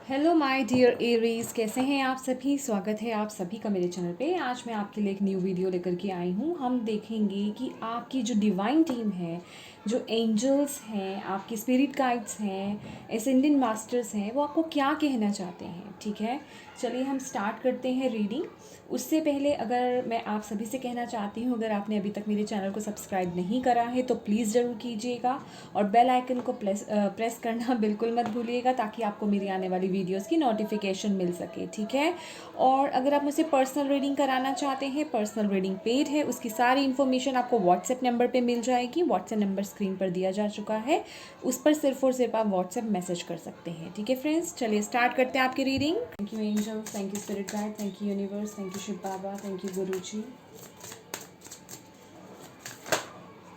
Hello my dear Aries, कैसे हैं आप सभी। स्वागत है आप सभी का मेरे चैनल पे। आज मैं आपके लिए एक न्यू वीडियो लेकर के आई हूँ। हम देखेंगे कि आपकी जो डिवाइन टीम है, जो एंजल्स हैं, आपके स्पिरिट गाइड्स हैं, एसेंडेंट मास्टर्स हैं, वो आपको क्या कहना चाहते हैं। ठीक है, चलिए हम स्टार्ट करते हैं रीडिंग। उससे पहले अगर मैं आप सभी से कहना चाहती हूँ, अगर आपने अभी तक मेरे चैनल को सब्सक्राइब नहीं करा है तो प्लीज़ ज़रूर कीजिएगा और बेल आइकन को प्रेस करना बिल्कुल मत भूलिएगा, ताकि आपको मेरी आने वाली वीडियोस की नोटिफिकेशन मिल सके। ठीक है, और अगर आप मुझसे पर्सनल रीडिंग कराना चाहते हैं, पर्सनल रीडिंग पेड है, उसकी सारी इन्फॉर्मेशन आपको व्हाट्सएप नंबर पे मिल जाएगी। व्हाट्सएप नंबर स्क्रीन पर दिया जा चुका है, उस पर सिर्फ और सिर्फ आप व्हाट्सएप मैसेज कर सकते हैं। ठीक है फ्रेंड्स, चलिए स्टार्ट करते हैं आपकी reading. Thank you angel, thank you spirit guide, thank you universe, thank you Shiv Baba, thank you Guru ji.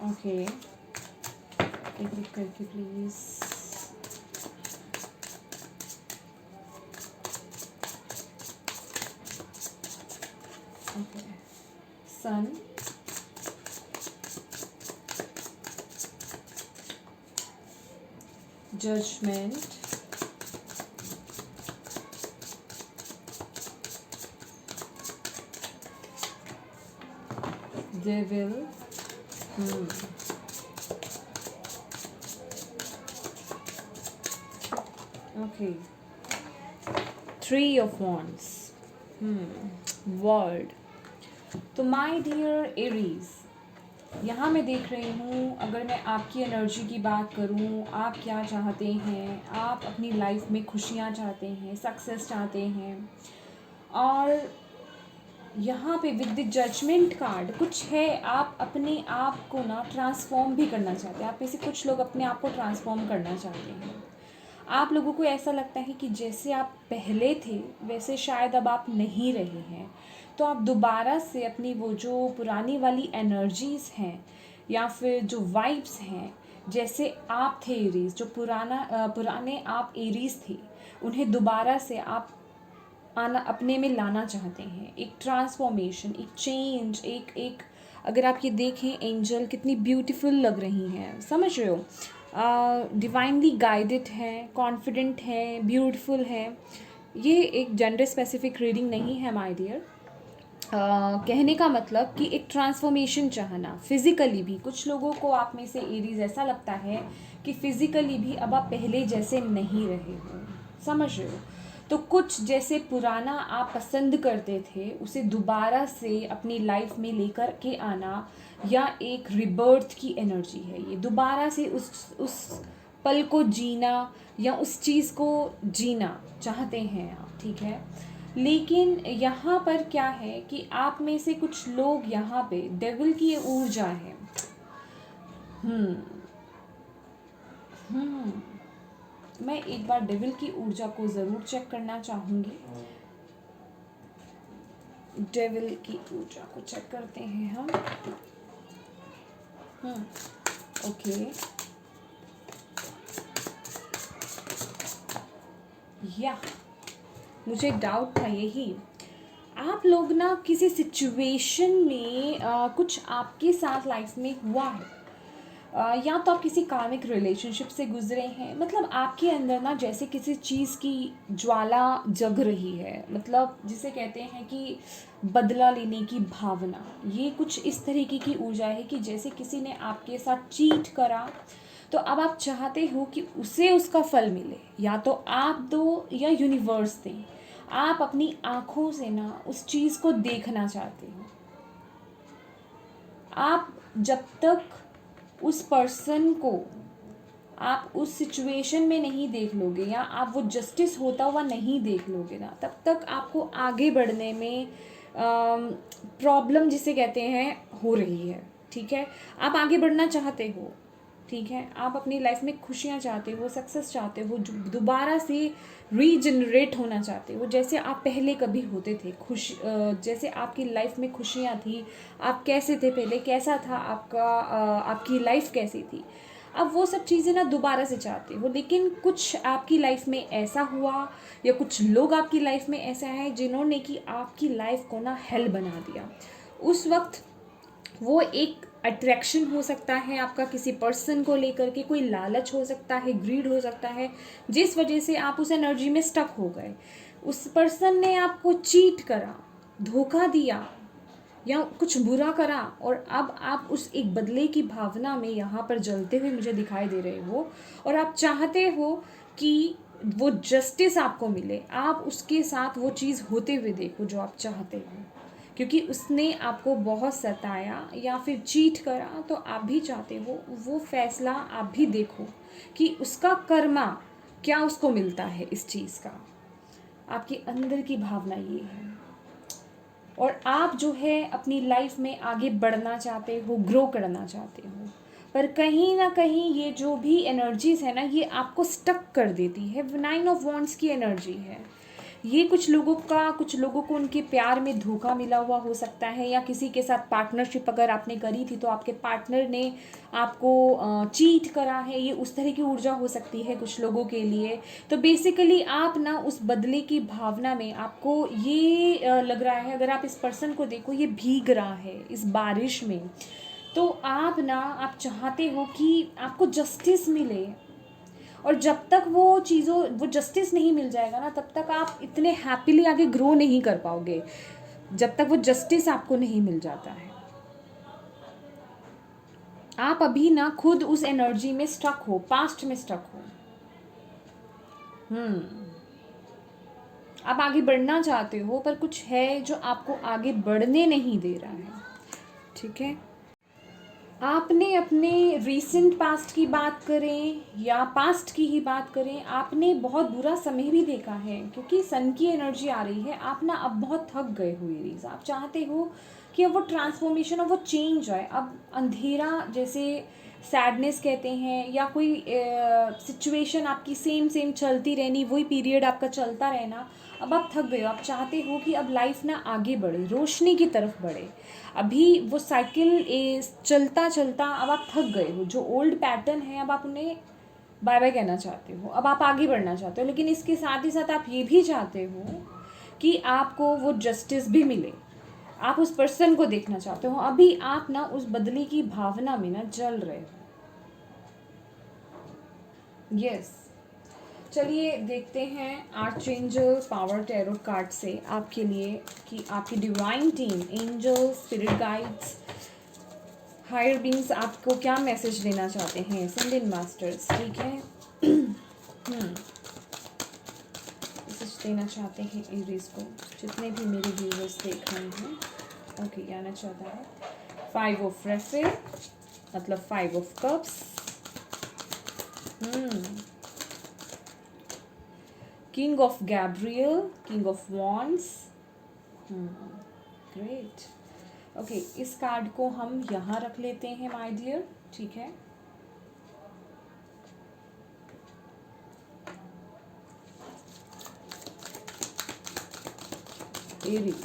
Okay, एक एक करके please. Okay, sun, judgment, devil, okay, three of wands, world। तो माय डियर एरीज, यहाँ मैं देख रही हूँ, अगर मैं आपकी एनर्जी की बात करूँ, आप क्या चाहते हैं। आप अपनी लाइफ में खुशियाँ चाहते हैं, सक्सेस चाहते हैं, और यहाँ पे विद द जजमेंट कार्ड कुछ है, आप अपने आप को ना ट्रांसफॉर्म भी करना चाहते हैं। आप में से कुछ लोग अपने आप को ट्रांसफॉर्म करना चाहते हैं। आप लोगों को ऐसा लगता है कि जैसे आप पहले थे वैसे शायद अब आप नहीं रहे हैं, तो आप दोबारा से अपनी वो जो पुरानी वाली एनर्जीज़ हैं या फिर जो वाइब्स हैं, जैसे आप थे एरीज, जो पुराने आप एरीज थे, उन्हें दोबारा से आप आना अपने में लाना चाहते हैं। एक ट्रांसफॉर्मेशन, एक चेंज, एक एक अगर आप ये देखें, एंजल कितनी ब्यूटीफुल लग रही हैं, समझ रहे हो। डिवाइनली गाइडेड है, कॉन्फिडेंट है, ब्यूटीफुल है। ये एक जेंडर स्पेसिफिक रीडिंग नहीं है माय डियर। कहने का मतलब कि एक ट्रांसफॉर्मेशन चाहना, फिज़िकली भी। कुछ लोगों को आप में से एरीज ऐसा लगता है कि फ़िज़िकली भी अब आप पहले जैसे नहीं रहे हो, समझ रहे हो। तो कुछ जैसे पुराना आप पसंद करते थे उसे दोबारा से अपनी लाइफ में लेकर के आना, या एक रिबर्थ की एनर्जी है ये। दोबारा से उस पल को जीना या उस चीज़ को जीना चाहते हैं आप। ठीक है, लेकिन यहाँ पर क्या है कि आप में से कुछ लोग, यहाँ पे डेविल की ये ऊर्जा है। मैं एक बार डेविल की ऊर्जा को ज़रूर चेक करना चाहूँगी। डेविल की ऊर्जा को चेक करते हैं हम। ओके, या मुझे एक डाउट था यही। आप लोग ना किसी सिचुएशन में कुछ आपके साथ लाइफ में हुआ है, या तो आप किसी कार्मिक रिलेशनशिप से गुजरे हैं। मतलब आपके अंदर ना जैसे किसी चीज़ की ज्वाला जग रही है, मतलब जिसे कहते हैं कि बदला लेने की भावना। ये कुछ इस तरीके की ऊर्जा है कि जैसे किसी ने आपके साथ चीट करा, तो अब आप चाहते हो कि उसे उसका फल मिले, या तो आप दो या यूनिवर्स दे। आप अपनी आँखों से ना उस चीज़ को देखना चाहते हो। आप जब तक उस पर्सन को आप उस सिचुएशन में नहीं देख लोगे, या आप वो जस्टिस होता हुआ नहीं देख लोगे ना, तब तक आपको आगे बढ़ने में प्रॉब्लम जिसे कहते हैं हो रही है। ठीक है, आप आगे बढ़ना चाहते हो, ठीक है, आप अपनी लाइफ में खुशियाँ चाहते हो, सक्सेस चाहते हो, दोबारा से रीजनरेट होना चाहते हो, जैसे आप पहले कभी होते थे। जैसे आपकी लाइफ में खुशियाँ थी, आप कैसे थे पहले, कैसा था आपकी लाइफ कैसी थी, अब वो सब चीज़ें ना दोबारा से चाहते हो। लेकिन कुछ आपकी लाइफ में ऐसा हुआ, या कुछ लोग आपकी लाइफ में ऐसा है जिन्होंने कि आपकी लाइफ को ना हेल बना दिया। उस वक्त वो एक अट्रैक्शन हो सकता है आपका किसी पर्सन को लेकर के, कोई लालच हो सकता है, ग्रीड हो सकता है, जिस वजह से आप उस एनर्जी में स्टक हो गए। उस पर्सन ने आपको चीट करा, धोखा दिया या कुछ बुरा करा, और अब आप उस एक बदले की भावना में यहाँ पर जलते हुए मुझे दिखाई दे रहे हो, और आप चाहते हो कि वो जस्टिस आपको मिले, आप उसके साथ वो चीज़ होते हुए देखो जो आप चाहते हो, क्योंकि उसने आपको बहुत सताया या फिर चीट करा, तो आप भी चाहते हो वो फैसला आप भी देखो कि उसका कर्मा क्या उसको मिलता है इस चीज़ का। आपके अंदर की भावना ये है, और आप जो है अपनी लाइफ में आगे बढ़ना चाहते हो, ग्रो करना चाहते हो, पर कहीं ना कहीं ये जो भी एनर्जीज है ना, ये आपको स्टक कर देती है। 9 ऑफ वॉन्ड्स की एनर्जी है ये। कुछ लोगों को उनके प्यार में धोखा मिला हुआ हो सकता है, या किसी के साथ पार्टनरशिप अगर आपने करी थी तो आपके पार्टनर ने आपको चीट करा है, ये उस तरह की ऊर्जा हो सकती है कुछ लोगों के लिए। तो बेसिकली आप ना उस बदले की भावना में, आपको ये लग रहा है, अगर आप इस पर्सन को देखो ये भीग रहा है इस बारिश में, तो आप चाहते हो कि आपको जस्टिस मिले, और जब तक वो जस्टिस नहीं मिल जाएगा ना, तब तक आप इतने हैप्पीली आगे ग्रो नहीं कर पाओगे, जब तक वो जस्टिस आपको नहीं मिल जाता है। आप अभी ना खुद उस एनर्जी में स्टक हो, पास्ट में स्टक हो। आप आगे बढ़ना चाहते हो, पर कुछ है जो आपको आगे बढ़ने नहीं दे रहा है, ठीक है। आपने अपने रीसेंट पास्ट की बात करें या पास्ट की ही बात करें, आपने बहुत बुरा समय भी देखा है, क्योंकि सन की एनर्जी आ रही है। आप ना अब बहुत थक गए हो एरीज, आप चाहते हो कि अब वो ट्रांसफॉर्मेशन और वो चेंज आए। अब अंधेरा, जैसे सैडनेस कहते हैं, या कोई सिचुएशन आपकी सेम सेम चलती रहनी, वही पीरियड आपका चलता रहना, अब आप थक गए हो। आप चाहते हो कि अब लाइफ ना आगे बढ़े, रोशनी की तरफ बढ़े। अभी वो साइकिल चलता चलता अब आप थक गए हो, जो ओल्ड पैटर्न है अब आप उन्हें बाय बाय कहना चाहते हो, अब आप आगे बढ़ना चाहते हो। लेकिन इसके साथ ही साथ आप ये भी चाहते हो कि आपको वो जस्टिस भी मिले, आप उस पर्सन को देखना चाहते हो। अभी आप ना उस बदले की भावना में ना जल रहे हो। यस, चलिए देखते हैं आर्चएंजल पावर टैरो कार्ड से आपके लिए कि आपकी divine team, angel, spirit guides, higher beings आपको क्या मैसेज देना चाहते हैं। एसेंडेंट मास्टर्स, ठीक है, मैसेज देना चाहते हैं एरीज को, जितने भी मेरे व्यूअर्स देख रहे हैं। ओके, क्या आना चाहता है? 5 ऑफ रेफे, मतलब 5 of cups, king of Gabriel, king of wands, great. Okay, इस कार्ड को हम यहाँ रख लेते हैं माय डियर, ठीक है। Aries,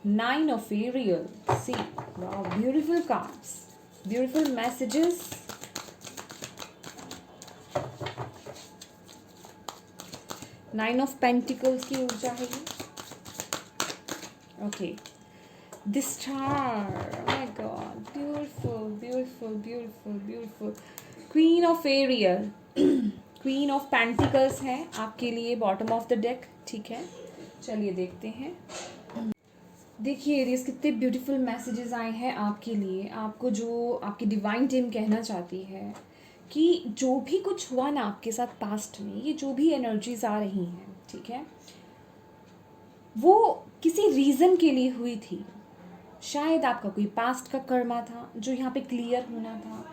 9 of Ariel, see, wow, beautiful cards, beautiful messages. Nine of Pentacles की ऊर्जा है ये। Okay, the star, oh my god, beautiful, beautiful, beautiful, beautiful. Queen of Ariel, Queen of Pentacles है आपके लिए बॉटम ऑफ द डेक, ठीक है। चलिए देखते हैं। देखिए एरियस, कितने ब्यूटीफुल मैसेजेस आए हैं आपके लिए। आपको जो आपकी डिवाइन टीम कहना चाहती है कि जो भी कुछ हुआ ना आपके साथ पास्ट में, ये जो भी एनर्जीज आ रही हैं, ठीक है, वो किसी रीज़न के लिए हुई थी। शायद आपका कोई पास्ट का कर्मा था जो यहाँ पे क्लियर होना था,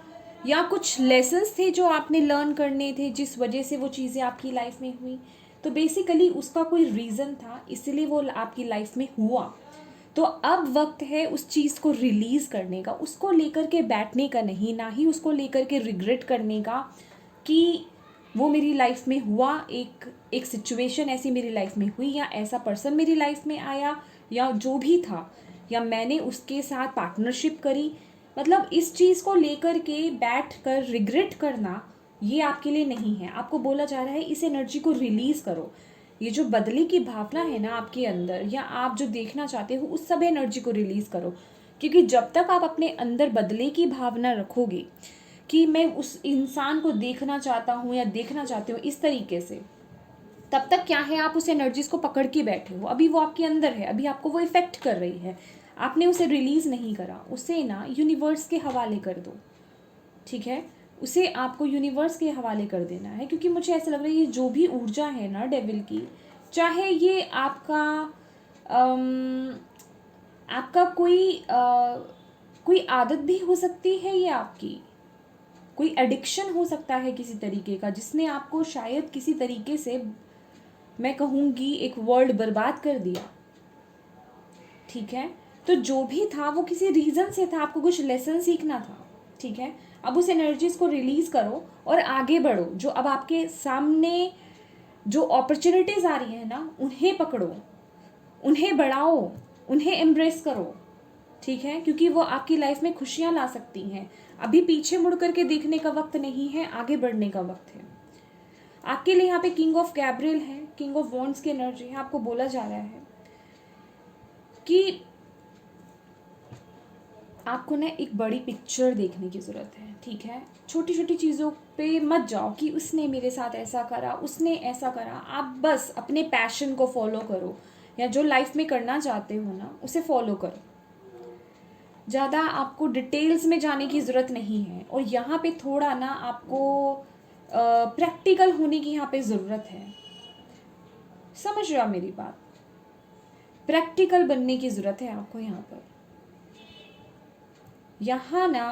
या कुछ लेसन्स थे जो आपने लर्न करने थे, जिस वजह से वो चीज़ें आपकी लाइफ में हुई। तो बेसिकली उसका कोई रीज़न था, इसलिए वो आपकी लाइफ में हुआ। तो अब वक्त है उस चीज़ को रिलीज़ करने का, उसको लेकर के बैठने का नहीं, ना ही उसको लेकर के रिग्रेट करने का कि वो मेरी लाइफ में हुआ, एक सिचुएशन ऐसी मेरी लाइफ में हुई, या ऐसा पर्सन मेरी लाइफ में आया, या जो भी था, या मैंने उसके साथ पार्टनरशिप करी। मतलब इस चीज़ को लेकर के बैठ कर रिग्रेट करना ये आपके लिए नहीं है। आपको बोला जा रहा है इस एनर्जी को रिलीज़ करो। ये जो बदले की भावना है ना आपके अंदर, या आप जो देखना चाहते हो, उस सब एनर्जी को रिलीज़ करो क्योंकि जब तक आप अपने अंदर बदले की भावना रखोगे कि मैं उस इंसान को देखना चाहता हूँ या देखना चाहती हूँ इस तरीके से, तब तक क्या है, आप उस एनर्जीज को पकड़ के बैठे हो। अभी वो आपके अंदर है, अभी आपको वो इफेक्ट कर रही है, आपने उसे रिलीज नहीं करा। उसे ना यूनिवर्स के हवाले कर दो, ठीक है, उसे आपको यूनिवर्स के हवाले कर देना है। क्योंकि मुझे ऐसा लग रहा है ये जो भी ऊर्जा है ना डेविल की, चाहे ये आपका कोई आदत भी हो सकती है, ये आपकी कोई एडिक्शन हो सकता है किसी तरीके का, जिसने आपको शायद किसी तरीके से, मैं कहूँगी एक वर्ड, बर्बाद कर दिया, ठीक है। तो जो भी था वो किसी रीज़न से था, आपको कुछ लेसन सीखना था, ठीक है। अब उस एनर्जीज को रिलीज़ करो और आगे बढ़ो। जो अब आपके सामने जो अपॉर्चुनिटीज़ आ रही है ना, उन्हें पकड़ो, उन्हें बढ़ाओ, उन्हें एम्ब्रेस करो, ठीक है, क्योंकि वो आपकी लाइफ में खुशियाँ ला सकती हैं। अभी पीछे मुड़ करके देखने का वक्त नहीं है, आगे बढ़ने का वक्त है। आपके लिए यहाँ पे किंग ऑफ गैब्रियल है, किंग ऑफ वॉन्ड्स की एनर्जी है। आपको बोला जा रहा है कि आपको ना एक बड़ी पिक्चर देखने की ज़रूरत है, ठीक है। छोटी छोटी चीज़ों पे मत जाओ कि उसने मेरे साथ ऐसा करा, उसने ऐसा करा। आप बस अपने पैशन को फॉलो करो, या जो लाइफ में करना चाहते हो ना उसे फॉलो करो। ज़्यादा आपको डिटेल्स में जाने की ज़रूरत नहीं है। और यहाँ पे थोड़ा ना आपको प्रैक्टिकल होने की यहाँ पे ज़रूरत है। समझ रहे हो मेरी बात? प्रैक्टिकल बनने की ज़रूरत है आपको यहाँ पर। यहाँ ना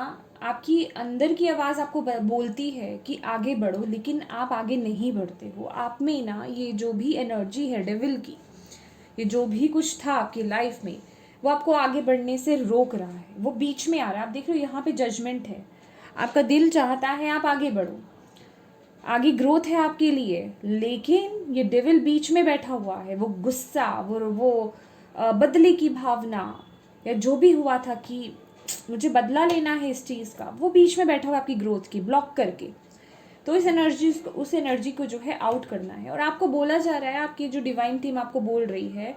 आपकी अंदर की आवाज़ आपको बोलती है कि आगे बढ़ो, लेकिन आप आगे नहीं बढ़ते हो। आप में ना ये जो भी एनर्जी है डेविल की, ये जो भी कुछ था आपकी लाइफ में, वो आपको आगे बढ़ने से रोक रहा है, वो बीच में आ रहा है। आप देख रहे हो यहाँ पे जजमेंट है। आपका दिल चाहता है आप आगे बढ़ो, आगे ग्रोथ है आपके लिए, लेकिन ये डेविल बीच में बैठा हुआ है। वो गुस्सा, वो बदले की भावना, या जो भी हुआ था कि मुझे बदला लेना है इस चीज़ का, वो बीच में बैठा हुआ आपकी ग्रोथ की, ब्लॉक करके। तो उस एनर्जी को जो है आउट करना है। और आपको बोला जा रहा है, आपकी जो डिवाइन टीम आपको बोल रही है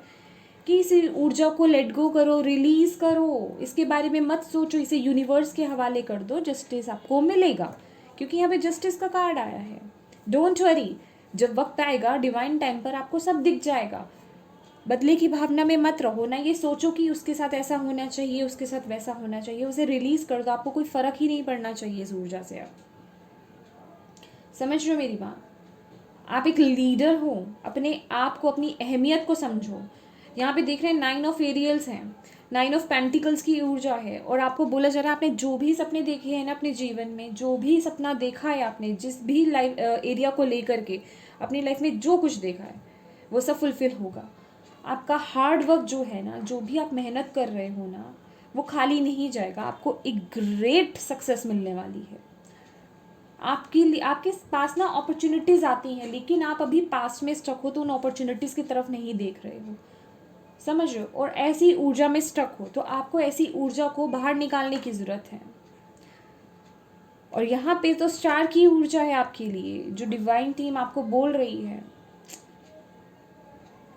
कि इस ऊर्जा को लेट गो करो, रिलीज़ करो, इसके बारे में मत सोचो, इसे यूनिवर्स के हवाले कर दो, जस्टिस आपको मिलेगा। क्योंकि यहाँ पे जस्टिस का कार्ड आया है। डोंट वरी, जब वक्त आएगा डिवाइन टाइम पर आपको सब दिख जाएगा। बदले की भावना में मत रहो ना, ये सोचो कि उसके साथ ऐसा होना चाहिए, उसके साथ वैसा होना चाहिए। उसे रिलीज़ कर दो, आपको कोई फ़र्क ही नहीं पड़ना चाहिए इस ऊर्जा से। आप समझ रहे हो मेरी बात? आप एक लीडर हो, अपने आप को, अपनी अहमियत को समझो। यहाँ पे देख रहे हैं 9 ऑफ एरियल्स हैं, 9 ऑफ पेंटिकल्स की ऊर्जा है। और आपको बोला जा रहा है आपने जो भी सपने देखे हैं ना अपने जीवन में, जो भी सपना देखा है आपने, जिस भी लाइफ एरिया को लेकर के अपनी लाइफ में जो कुछ देखा है, वो सब फुलफिल होगा। आपका हार्ड वर्क जो है ना, जो भी आप मेहनत कर रहे हो ना, वो खाली नहीं जाएगा। आपको एक ग्रेट सक्सेस मिलने वाली है। आपके पास ना अपॉर्चुनिटीज़ आती हैं, लेकिन आप अभी पास्ट में स्टक हो, तो उन अपॉर्चुनिटीज़ की तरफ नहीं देख रहे हो, समझ रहे हो। और ऐसी ऊर्जा में स्टक हो, तो आपको ऐसी ऊर्जा को बाहर निकालने की ज़रूरत है। और यहाँ पे तो स्टार की ऊर्जा है आपके लिए, जो डिवाइन टीम आपको बोल रही है,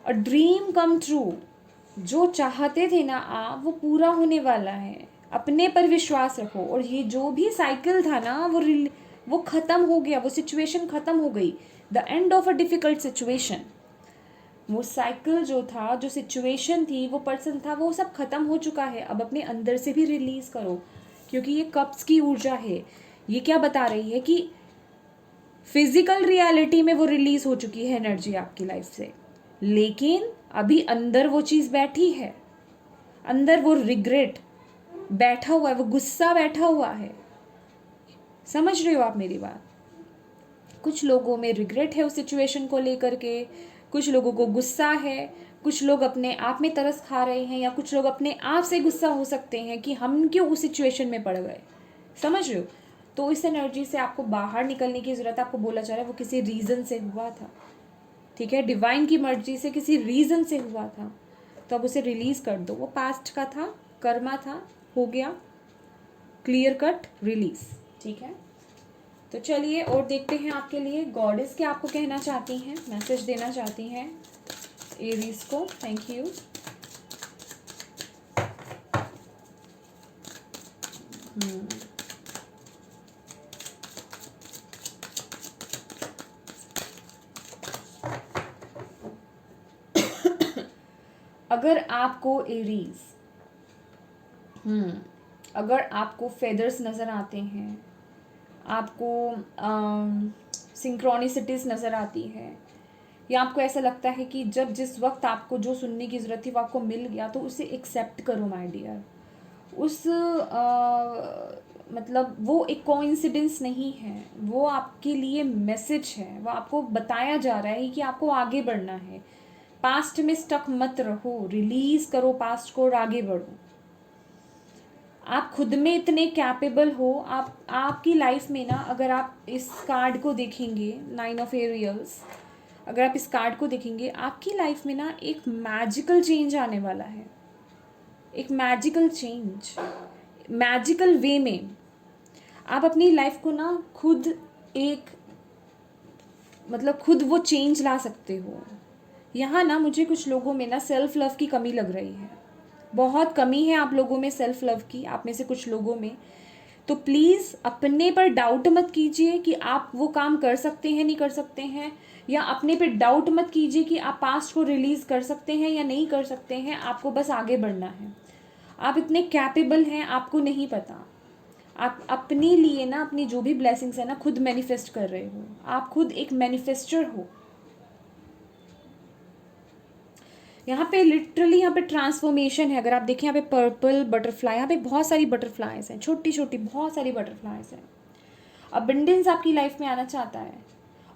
अ ड्रीम कम ट्रू। जो चाहते थे ना आप, वो पूरा होने वाला है। अपने पर विश्वास रखो। और ये जो भी साइकिल था ना, वो ख़त्म हो गया, वो सिचुएशन ख़त्म हो गई। The end of a difficult situation. वो साइकिल जो था, जो सिचुएशन थी, वो पर्सन था, वो सब ख़त्म हो चुका है। अब अपने अंदर से भी रिलीज़ करो, क्योंकि ये कप्स की ऊर्जा है। ये क्या बता रही है कि फिजिकल रियलिटी में वो रिलीज़ हो चुकी है एनर्जी आपकी लाइफ से, लेकिन अभी अंदर वो चीज़ बैठी है, अंदर वो रिग्रेट बैठा हुआ है, वो गुस्सा बैठा हुआ है। समझ रहे हो आप मेरी बात? कुछ लोगों में रिग्रेट है उस सिचुएशन को लेकर के, कुछ लोगों को गुस्सा है, कुछ लोग अपने आप में तरस खा रहे हैं, या कुछ लोग अपने आप से गुस्सा हो सकते हैं कि हम क्यों उस सिचुएशन में पड़ गए। समझ रहे हो? तो इस एनर्जी से आपको बाहर निकलने की ज़रूरत है। आपको बोला जा रहा है वो किसी रीज़न से हुआ था, ठीक है, डिवाइन की मर्जी से किसी रीज़न से हुआ था, तो अब उसे रिलीज़ कर दो। वो पास्ट का था, कर्मा था, हो गया, क्लियर कट रिलीज, ठीक है। तो चलिए और देखते हैं आपके लिए गॉडेस क्या आपको कहना चाहती हैं, मैसेज देना चाहती हैं एरीज को। Thank you. अगर आपको एरीज, अगर आपको फेदर्स नज़र आते हैं, आपको सिंक्रोनिसिटीज़ नज़र आती है, या आपको ऐसा लगता है कि जब जिस वक्त आपको जो सुनने की ज़रूरत थी वो आपको मिल गया, तो उसे एक्सेप्ट करो माय डियर। उस मतलब वो एक कोइंसिडेंस नहीं है, वो आपके लिए मैसेज है, वो आपको बताया जा रहा है कि आपको आगे बढ़ना है। पास्ट में स्टक मत रहो, रिलीज करो पास्ट को और आगे बढ़ो। आप खुद में इतने कैपेबल हो। आपकी लाइफ में ना, अगर आप इस कार्ड को देखेंगे, 9 ऑफ एरियल्स, अगर आप इस कार्ड को देखेंगे, आपकी लाइफ में ना एक मैजिकल चेंज आने वाला है। एक मैजिकल चेंज, मैजिकल वे में आप अपनी लाइफ को ना खुद एक मतलब खुद वो चेंज ला सकते हो। यहाँ ना मुझे कुछ लोगों में ना सेल्फ लव की कमी लग रही है, बहुत कमी है आप लोगों में सेल्फ लव की, आप में से कुछ लोगों में। तो प्लीज़ अपने पर डाउट मत कीजिए कि आप वो काम कर सकते हैं नहीं कर सकते हैं, या अपने पे डाउट मत कीजिए कि आप पास्ट को रिलीज़ कर सकते हैं या नहीं कर सकते हैं। आपको बस आगे बढ़ना है। आप इतने कैपेबल हैं, आपको नहीं पता। आप अपने लिए ना अपनी जो भी ब्लेसिंग्स है ना खुद मैनिफेस्ट कर रहे हो। आप खुद एक मैनिफेस्टर हो। यहाँ पे लिटरली यहाँ पे ट्रांसफॉर्मेशन है। अगर आप देखें यहाँ पे पर्पल बटरफ्लाई, यहाँ पे बहुत सारी बटरफ्लाइज हैं, छोटी छोटी बहुत सारी बटरफ्लाइज हैं। अबंडेंस आपकी लाइफ में आना चाहता है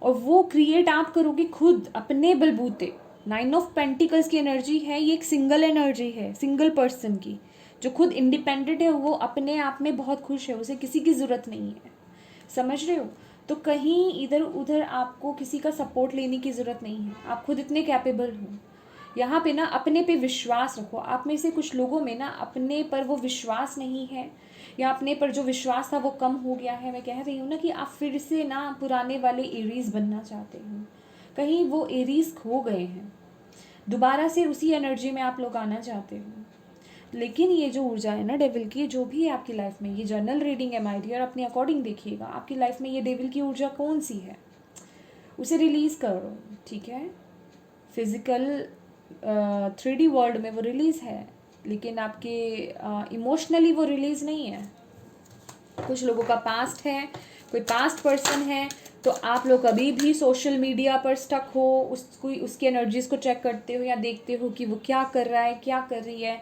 और वो क्रिएट आप करोगे खुद अपने बलबूते। 9 ऑफ पेंटिकल्स की एनर्जी है, ये एक सिंगल एनर्जी है, सिंगल पर्सन की, जो खुद इंडिपेंडेंट है, वो अपने आप में बहुत खुश है, उसे किसी की ज़रूरत नहीं है। समझ रहे हो? तो कहीं इधर उधर आपको किसी का सपोर्ट लेने की ज़रूरत नहीं है, आप खुद इतने कैपेबल हो। यहाँ पे ना अपने पे विश्वास रखो। आप में से कुछ लोगों में ना अपने पर वो विश्वास नहीं है, या अपने पर जो विश्वास था वो कम हो गया है। मैं कह रही हूँ ना कि आप फिर से ना पुराने वाले एरीज बनना चाहते हो, कहीं वो एरीज खो गए हैं, दोबारा से उसी एनर्जी में आप लोग आना चाहते हो। लेकिन ये जो ऊर्जा है ना डेविल की, जो भी है आपकी लाइफ में, ये जर्नल रीडिंग है माय डियर, अपने अकॉर्डिंग देखिएगा आपकी लाइफ में ये डेविल की ऊर्जा कौन सी है, उसे रिलीज़ करो। ठीक है? फिजिकल 3D वर्ल्ड में वो रिलीज़ है, लेकिन आपके इमोशनली वो रिलीज़ नहीं है। कुछ लोगों का पास्ट है, कोई पास्ट पर्सन है, तो आप लोग कभी भी सोशल मीडिया पर स्टक हो, उसकी एनर्जीज़ को चेक करते हो या देखते हो कि वो क्या कर रहा है, क्या कर रही है,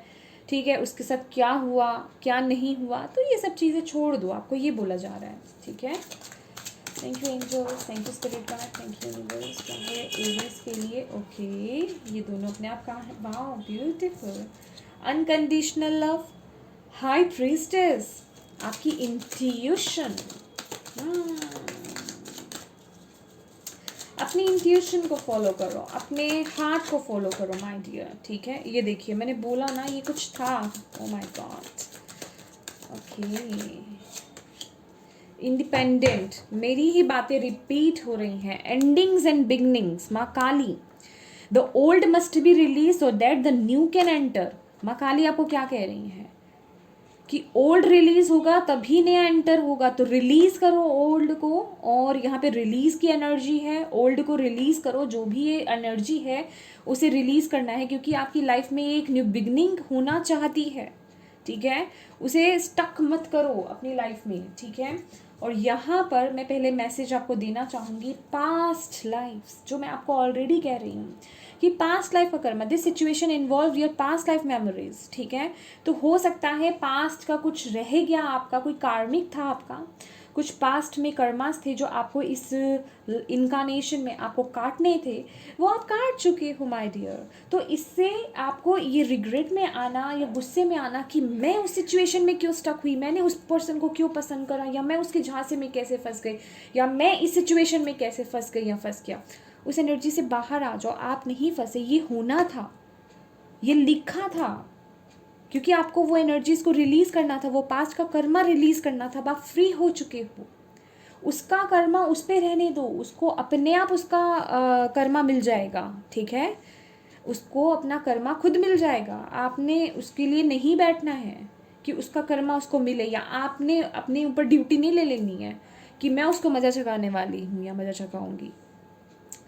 ठीक है, उसके साथ क्या हुआ क्या नहीं हुआ। तो ये सब चीज़ें छोड़ दो, आपको ये बोला जा रहा है। ठीक है? Thank you angels, thank you spirit guide, thank you universe. क्या है एरीज के लिए? ओके, ये दोनों अपने आप कहाँ है? Wow beautiful. Unconditional love, high priestess, आपकी इंट्यूशन। अपनी इंट्यूशन को फॉलो करो, अपने हार्ट को फॉलो करो माय डियर। ठीक है? ये देखिए मैंने बोला ना ये कुछ था। Oh my God. Okay, independent, मेरी ही बातें रिपीट हो रही हैं। एंडिंग्स एंड बिगनिंग्स, माँ Kali. The old must be release so that the new can enter. माँ काली आपको क्या कह रही हैं कि ओल्ड रिलीज होगा तभी नया एंटर होगा। तो रिलीज करो ओल्ड को, और यहाँ पे रिलीज की एनर्जी है, ओल्ड को रिलीज करो। जो भी ये एनर्जी है उसे रिलीज करना है, क्योंकि आपकी लाइफ में एक न्यू बिगनिंग होना चाहती है। ठीक है? उसे स्टक मत करो अपनी लाइफ में। ठीक है? और यहाँ पर मैं पहले मैसेज आपको देना चाहूँगी, पास्ट लाइफ, जो मैं आपको ऑलरेडी कह रही हूँ कि पास्ट लाइफ का कर्म, this situation involve your past life memories. ठीक है? तो हो सकता है पास्ट का कुछ रह गया, आपका कोई कार्मिक था, आपका कुछ पास्ट में कर्मास थे जो आपको इस इनकारनेशन में आपको काटने थे, वो आप काट चुके हो माय डियर। तो इससे आपको ये रिग्रेट में आना या गुस्से में आना कि मैं उस सिचुएशन में क्यों स्टक हुई, मैंने उस पर्सन को क्यों पसंद करा, या मैं उसके झांसे में कैसे फंस गई, या मैं इस सिचुएशन में कैसे फंस गई या फंस गया, उस एनर्जी से बाहर आ जाओ। आप नहीं फंसे, ये होना था, ये लिखा था, क्योंकि आपको वो एनर्जीज को रिलीज़ करना था, वो पास्ट का कर्मा रिलीज़ करना था। आप फ्री हो चुके हो, उसका कर्मा उस पर रहने दो, उसको अपने आप उसका कर्मा मिल जाएगा। ठीक है? उसको अपना कर्मा खुद मिल जाएगा, आपने उसके लिए नहीं बैठना है, कि उसका कर्मा उसको मिले, या आपने अपने ऊपर ड्यूटी नहीं ले लेनी है कि मैं उसको मज़ा चखाने वाली हूँ या मज़ा चखाऊंगी।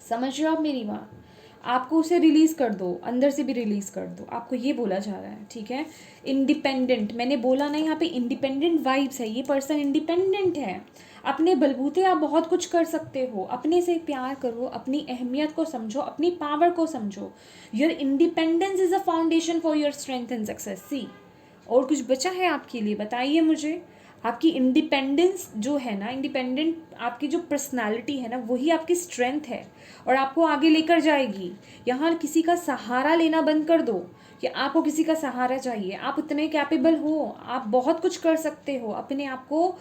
समझ रहे हो आप मेरी बात? आपको उसे रिलीज़ कर दो, अंदर से भी रिलीज़ कर दो, आपको ये बोला जा रहा है, ठीक है। इंडिपेंडेंट, मैंने बोला ना यहाँ पे इंडिपेंडेंट वाइब्स है, ये पर्सन इंडिपेंडेंट है, अपने बलबूते आप बहुत कुछ कर सकते हो। अपने से प्यार करो, अपनी अहमियत को समझो, अपनी पावर को समझो। Your independence is a foundation for your strength and success. See, और कुछ बचा है आपके लिए? बताइए मुझे। आपकी इंडिपेंडेंस जो है ना, इंडिपेंडेंट आपकी जो पर्सनालिटी है ना, वही आपकी स्ट्रेंथ है और आपको आगे लेकर जाएगी। यहाँ किसी का सहारा लेना बंद कर दो कि आपको किसी का सहारा चाहिए। आप उतने कैपेबल हो, आप बहुत कुछ कर सकते हो। अपने आप को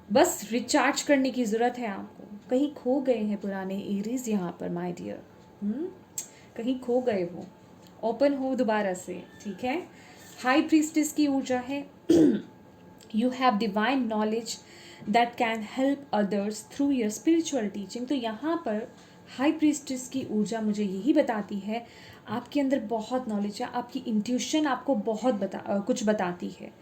बस रिचार्ज करने की ज़रूरत है आपको। कहीं खो गए हैं पुराने एरीज यहाँ पर माय डियर, कहीं खो गए हो। ओपन हो दोबारा से, ठीक है। हाई प्रीस्टिस की ऊर्जा है। You have divine knowledge that can help others through your spiritual teaching. तो यहाँ पर हाई प्रीस्टिस की ऊर्जा मुझे यही बताती है, आपके अंदर बहुत नॉलेज है, आपकी इंट्यूशन आपको बहुत कुछ बताती है।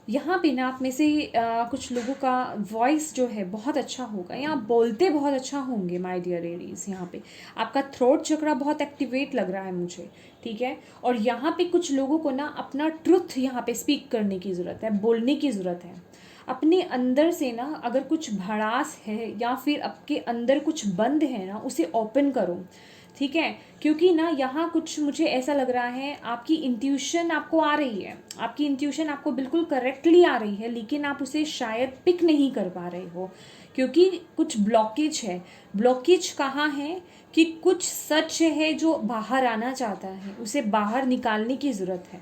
यहाँ पे ना आप में से कुछ लोगों का वॉइस जो है बहुत अच्छा होगा, या आप बोलते बहुत अच्छा होंगे माय डियर एरीज। यहाँ पे आपका थ्रोट चक्रा बहुत एक्टिवेट लग रहा है मुझे, ठीक है। और यहाँ पे कुछ लोगों को ना अपना ट्रुथ यहाँ पे स्पीक करने की ज़रूरत है, बोलने की ज़रूरत है। अपने अंदर से ना अगर कुछ भड़ास है या फिर आपके अंदर कुछ बंद है ना, उसे ओपन करो, ठीक है। क्योंकि ना यहाँ कुछ मुझे ऐसा लग रहा है, आपकी इंट्यूशन आपको आ रही है, आपकी इंट्यूशन आपको बिल्कुल करेक्टली आ रही है, लेकिन आप उसे शायद पिक नहीं कर पा रहे हो क्योंकि कुछ ब्लॉकेज है। ब्लॉकेज कहाँ है कि कुछ सच है जो बाहर आना चाहता है, उसे बाहर निकालने की ज़रूरत है,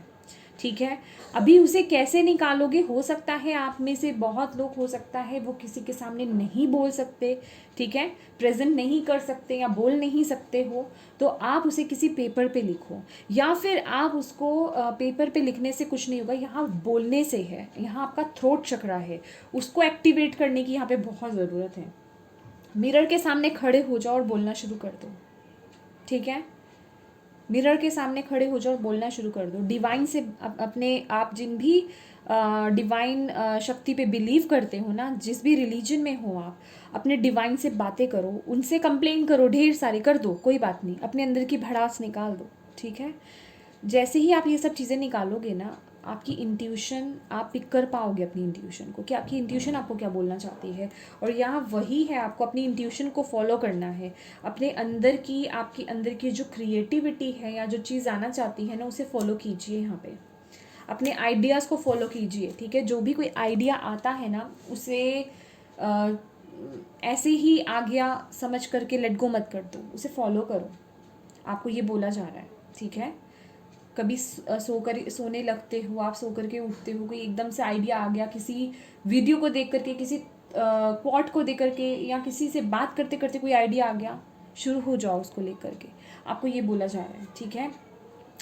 ठीक है। अभी उसे कैसे निकालोगे? हो सकता है आप में से बहुत लोग, हो सकता है वो किसी के सामने नहीं बोल सकते, ठीक है, प्रेजेंट नहीं कर सकते या बोल नहीं सकते हो, तो आप उसे किसी पेपर पे लिखो, या फिर आप उसको पेपर पे लिखने से कुछ नहीं होगा, यहाँ बोलने से है। यहाँ आपका थ्रोट चक्रा है, उसको एक्टिवेट करने की यहाँ पे बहुत ज़रूरत है। मिरर के सामने खड़े हो जाओ और बोलना शुरू कर दो, ठीक है। मिरर के सामने खड़े हो जाओ और बोलना शुरू कर दो। डिवाइन से अपने आप, जिन भी डिवाइन शक्ति पे बिलीव करते हो ना, जिस भी रिलीजन में हो आप, अपने डिवाइन से बातें करो, उनसे कंप्लेन करो, ढेर सारी कर दो, कोई बात नहीं, अपने अंदर की भड़ास निकाल दो, ठीक है। जैसे ही आप ये सब चीज़ें निकालोगे ना, आपकी इंट्यूशन, आप पिक कर पाओगे अपनी इंट्यूशन को कि आपकी इंट्यूशन आपको क्या बोलना चाहती है। और यहाँ वही है, आपको अपनी इंट्यूशन को फॉलो करना है। अपने अंदर की, आपकी अंदर की जो क्रिएटिविटी है या जो चीज़ आना चाहती है ना, उसे फॉलो कीजिए। यहाँ पे अपने आइडियाज़ को फॉलो कीजिए, ठीक है। जो भी कोई आइडिया आता है ना, उसे ऐसे ही आ गया समझ करके लेट गो मत कर दो, उसे फॉलो करो। आपको ये बोला जा रहा है, ठीक है। कभी सोने लगते हो, आप सो करके उठते हो, कोई एकदम से आइडिया आ गया, किसी वीडियो को देख करके, किसी क्वॉट को देख करके, या किसी से बात करते करते कोई आइडिया आ गया, शुरू हो जाओ उसको लेकर के। आपको ये बोला जा रहा है, ठीक है।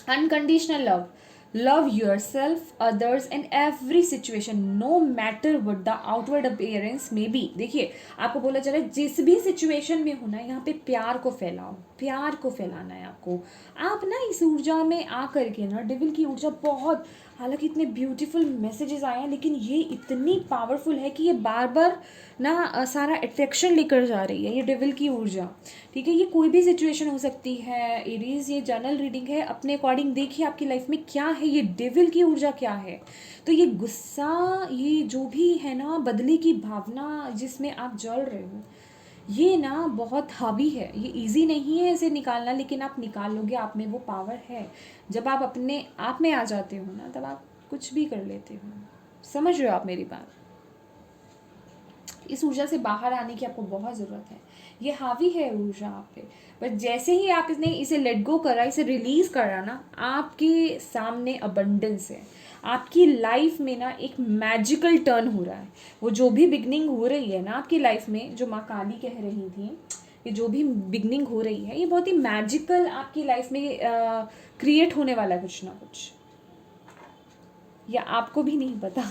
Unconditional love, love yourself, others and every situation, no matter what the outward appearance may be। देखिए, आपको बोला जा रहा है जिस भी सिचुएशन में हो ना, यहाँ पे प्यार को फैलाओ, प्यार को फैलाना है आपको। आप ना इस ऊर्जा में आ करके ना, डेविल की ऊर्जा बहुत, हालांकि इतने ब्यूटीफुल मैसेजेस आए हैं, लेकिन ये इतनी पावरफुल है कि ये बार बार ना सारा अट्रैक्शन लेकर जा रही है, ये डेविल की ऊर्जा, ठीक है। ये कोई भी सिचुएशन हो सकती है एरीज, ये जनरल रीडिंग है, अपने अकॉर्डिंग देखिए आपकी लाइफ में क्या है, ये डेविल की ऊर्जा क्या है। तो ये गुस्सा, ये जो भी है ना, बदले की भावना जिसमें आप जल रहे हो, ये ना बहुत हावी है, ये इजी नहीं है इसे निकालना, लेकिन आप निकाल लोगे, आप में वो पावर है। जब आप अपने आप में आ जाते हो ना, तब आप कुछ भी कर लेते हो। समझ रहे हो आप मेरी बात? इस ऊर्जा से बाहर आने की आपको बहुत ज़रूरत है। ये हावी है ऊर्जा आप पे, बट जैसे ही आप इसने इसे लेट गो करा, इसे रिलीज़ करा ना, आपके सामने अबंडेंस है। आपकी लाइफ में ना एक मैजिकल टर्न हो रहा है। वो जो भी बिगनिंग हो रही है ना आपकी लाइफ में, जो माँ काली कह रही थी, ये जो भी बिगनिंग हो रही है, ये बहुत ही मैजिकल आपकी लाइफ में क्रिएट होने वाला है, कुछ ना कुछ, या आपको भी नहीं पता।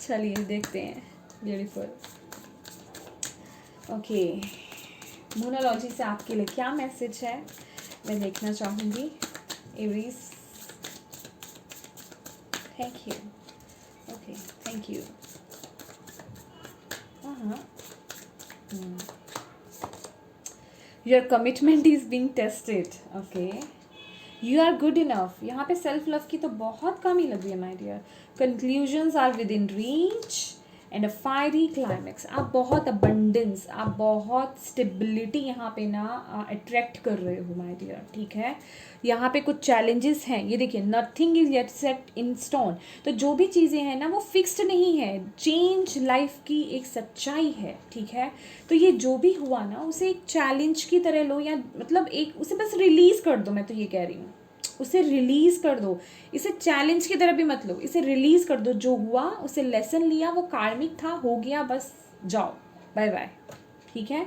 चलिए देखते हैं। ब्यूटीफुल। ओके, मोनोलॉजी से आपके लिए क्या मैसेज है, मैं देखना चाहूँगी। Aries, thank you. Okay, thank you. Your commitment is being tested. Okay, you are good enough. यहाँ पे सेल्फ लव की तो बहुत कमी लग रही है my dear. Conclusions are with in reach and a fiery climax. आप बहुत अबंडेंस, आप बहुत स्टेबिलिटी यहाँ पे ना अट्रैक्ट कर रहे हो माय डियर. ठीक है, यहाँ पे कुछ चैलेंजेस हैं. ये देखिए, nothing is yet set in stone. तो जो भी चीज़ें हैं ना वो फिक्स्ड नहीं है. चेंज लाइफ की एक सच्चाई है. ठीक है, तो ये जो भी हुआ ना उसे एक चैलेंज की तरह लो, या मतलब एक उसे बस रिलीज़ कर दो. मैं तो ये कह रही हूँ, उसे रिलीज़ कर दो. इसे चैलेंज की तरह भी मत लो, इसे रिलीज़ कर दो. जो हुआ उसे लेसन लिया, वो कार्मिक था, हो गया, बस जाओ, बाय बाय. ठीक है,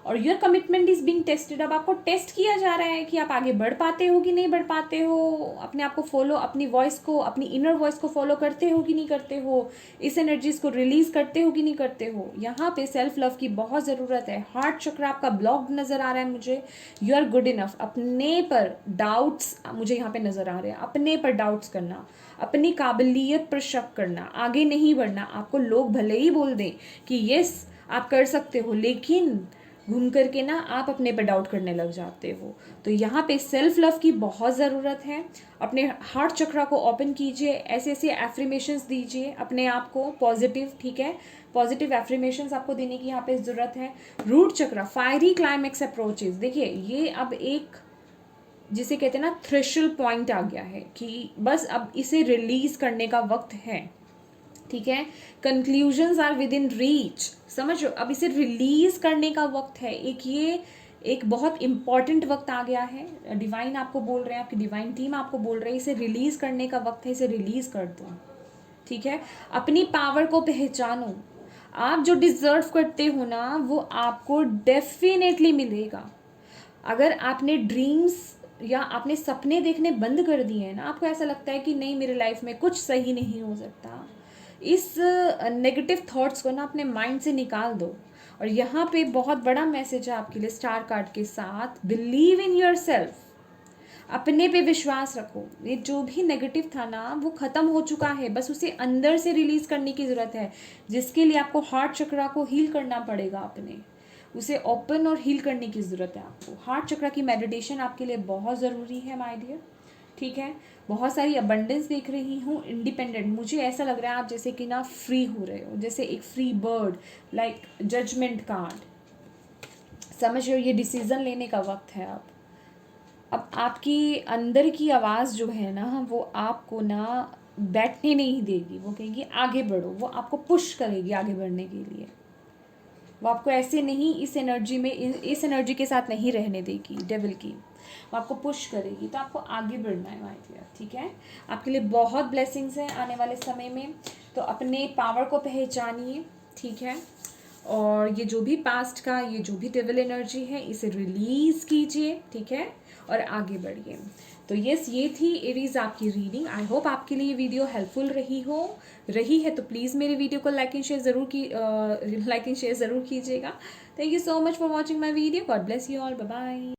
और your commitment is being tested. अब आपको टेस्ट किया जा रहा है कि आप आगे बढ़ पाते हो कि नहीं बढ़ पाते हो. अपने आप को फॉलो, अपनी वॉइस को, अपनी इनर वॉइस को फॉलो करते हो कि नहीं करते हो. इस एनर्जीज को रिलीज करते हो कि नहीं करते हो. यहाँ पे सेल्फ लव की बहुत ज़रूरत है. हार्ट चक्र आपका ब्लॉक नज़र आ रहा है मुझे. You are good enough. अपने पर डाउट्स मुझे यहाँ पे नज़र आ रहे हैं. अपने पर डाउट्स करना, अपनी काबिलियत पर शक करना, आगे नहीं बढ़ना. आपको लोग भले ही बोल दें कि यस आप कर सकते हो, लेकिन घूम करके ना आप अपने पर डाउट करने लग जाते हो. तो यहाँ पे सेल्फ लव की बहुत ज़रूरत है. अपने हार्ट चक्रा को ओपन कीजिए. ऐसे ऐसे एफ्रीमेशंस दीजिए अपने आप को पॉजिटिव. ठीक है, पॉजिटिव एफ्रीमेशंस आपको देने की यहाँ पे ज़रूरत है. रूट चक्रा, फायरी क्लाइमैक्स अप्रोचेस. देखिए, ये अब एक जिसे कहते हैं ना थ्रेशोल्ड पॉइंट आ गया है कि बस अब इसे रिलीज़ करने का वक्त है. ठीक है, conclusions are with in reach. समझो, अब इसे रिलीज करने का वक्त है. ये एक बहुत इंपॉर्टेंट वक्त आ गया है. डिवाइन आपको बोल रहे हैं, आपकी डिवाइन टीम आपको बोल रही है इसे रिलीज करने का वक्त है, इसे रिलीज कर दो. ठीक है, अपनी पावर को पहचानो. आप जो डिजर्व करते हो ना वो आपको डेफिनेटली मिलेगा. अगर आपने ड्रीम्स या आपने सपने देखने बंद कर दिए हैं ना, आपको ऐसा लगता है कि नहीं मेरे लाइफ में कुछ सही नहीं हो सकता, इस नेगेटिव थॉट्स को ना अपने माइंड से निकाल दो. और यहाँ पे बहुत बड़ा मैसेज है आपके लिए स्टार कार्ड के साथ. Believe in your self. अपने पे विश्वास रखो. ये जो भी नेगेटिव था ना वो ख़त्म हो चुका है. बस उसे अंदर से रिलीज़ करने की ज़रूरत है, जिसके लिए आपको हार्ट चक्रा को हील करना पड़ेगा. अपने उसे ओपन और हील करने की ज़रूरत है आपको. हार्ट चक्रा की मेडिटेशन आपके लिए बहुत ज़रूरी है माय डियर. ठीक है, बहुत सारी अबंडेंस देख रही हूँ. इंडिपेंडेंट, मुझे ऐसा लग रहा है आप जैसे कि ना फ्री हो रहे हो, जैसे एक free bird, like judgment card. समझ रहे हो, ये डिसीज़न लेने का वक्त है. अब आपकी अंदर की आवाज़ जो है ना वो आपको ना बैठने नहीं देगी. वो कहेगी आगे बढ़ो, वो आपको पुश करेगी आगे बढ़ने के लिए. वो आपको ऐसे नहीं इस एनर्जी में इस एनर्जी के साथ नहीं रहने देगी डेविल की. वो आपको पुश करेगी. तो आपको आगे बढ़ना है माय डियर. ठीक है, आपके लिए बहुत ब्लेसिंग्स हैं आने वाले समय में. तो अपने पावर को पहचानिए. ठीक है, और ये जो भी पास्ट का ये जो भी डेविल एनर्जी है इसे रिलीज़ कीजिए. ठीक है, और आगे बढ़िए. तो यस, ये थी एरीज आपकी रीडिंग. आई होप आपके लिए ये वीडियो हेल्पफुल रही है तो प्लीज़ मेरे वीडियो को लाइक एंड शेयर ज़रूर कीजिएगा. Thank you so much for watching my video. God bless you all. Bye bye.